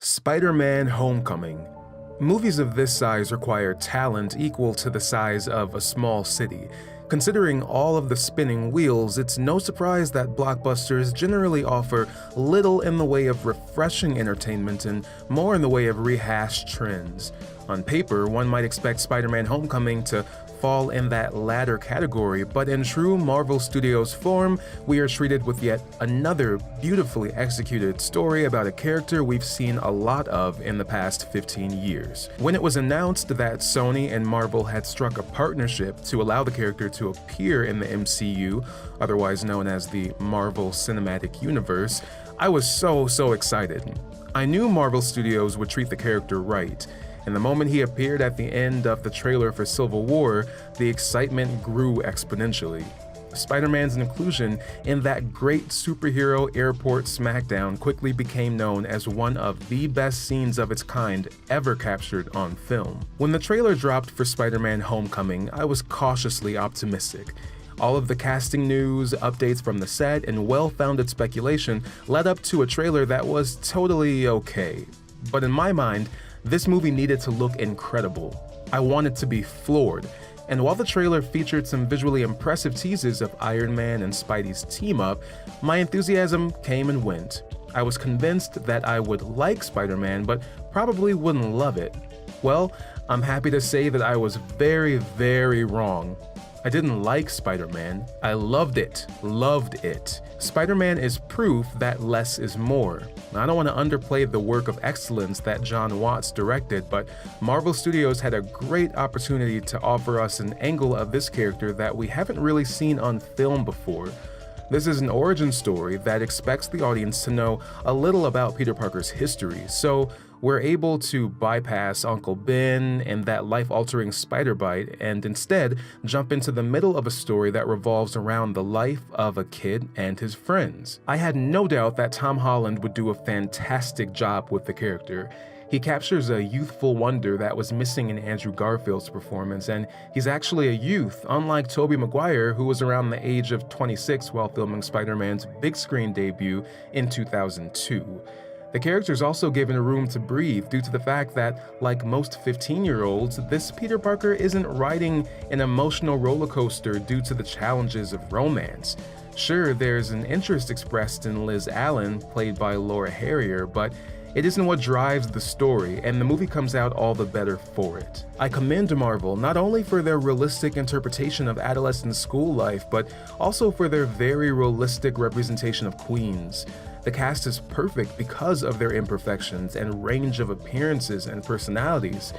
Spider-Man: Homecoming. Movies of this size require talent equal to the size of a small city. Considering all of the spinning wheels, it's no surprise that blockbusters generally offer little in the way of refreshing entertainment and more in the way of rehashed trends. On paper, one might expect Spider-Man: Homecoming to fall in that latter category, but in true Marvel Studios form, we are treated with yet another beautifully executed story about a character we've seen a lot of in the past 15 years. When it was announced that Sony and Marvel had struck a partnership to allow the character to appear in the MCU, otherwise known as the Marvel Cinematic Universe, I was so excited. I knew Marvel Studios would treat the character right, and the moment he appeared at the end of the trailer for Civil War, the excitement grew exponentially. Spider-Man's inclusion in that great superhero airport smackdown quickly became known as one of the best scenes of its kind ever captured on film. When the trailer dropped for Spider-Man: Homecoming, I was cautiously optimistic. All of the casting news, updates from the set, and well-founded speculation led up to a trailer that was totally okay. But in my mind, this movie needed to look incredible. I wanted to be floored. And while the trailer featured some visually impressive teases of Iron Man and Spidey's team-up, my enthusiasm came and went. I was convinced that I would like Spider-Man, but probably wouldn't love it. Well, I'm happy to say that I was very wrong. I didn't like Spider-Man. I loved it. Spider-Man is proof that less is more. I don't want to underplay the work of excellence that Jon Watts directed, but Marvel Studios had a great opportunity to offer us an angle of this character that we haven't really seen on film before. This is an origin story that expects the audience to know a little about Peter Parker's history, so we're able to bypass Uncle Ben and that life-altering spider bite and instead jump into the middle of a story that revolves around the life of a kid and his friends. I had no doubt that Tom Holland would do a fantastic job with the character. He captures a youthful wonder that was missing in Andrew Garfield's performance, and he's actually a youth, unlike Tobey Maguire, who was around the age of 26 while filming Spider-Man's big screen debut in 2002. The character is also given room to breathe due to the fact that, like most 15-year-olds, this Peter Parker isn't riding an emotional roller coaster due to the challenges of romance. Sure, there's an interest expressed in Liz Allen, played by Laura Harrier, but it isn't what drives the story, and the movie comes out all the better for it. I commend Marvel not only for their realistic interpretation of adolescent school life, but also for their very realistic representation of Queens. The cast is perfect because of their imperfections and range of appearances and personalities.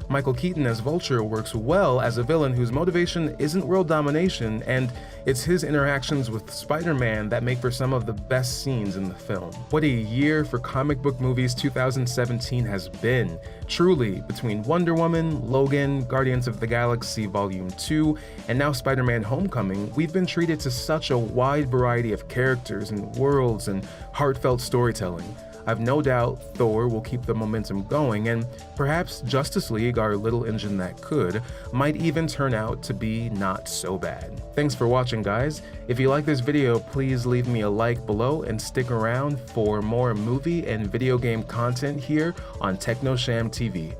Michael Keaton as Vulture works well as a villain whose motivation isn't world domination, and it's his interactions with Spider-Man that make for some of the best scenes in the film. What a year for comic book movies 2017 has been. Truly, between Wonder Woman, Logan, Guardians of the Galaxy Volume 2, and now Spider-Man: Homecoming, we've been treated to such a wide variety of characters and worlds and heartfelt storytelling. I've no doubt Thor will keep the momentum going, and perhaps Justice League, our little engine that could, might even turn out to be not so bad. Thanks for watching, guys. If you like this video, please leave me a like below and stick around for more movie and video game content here on Technosham TV.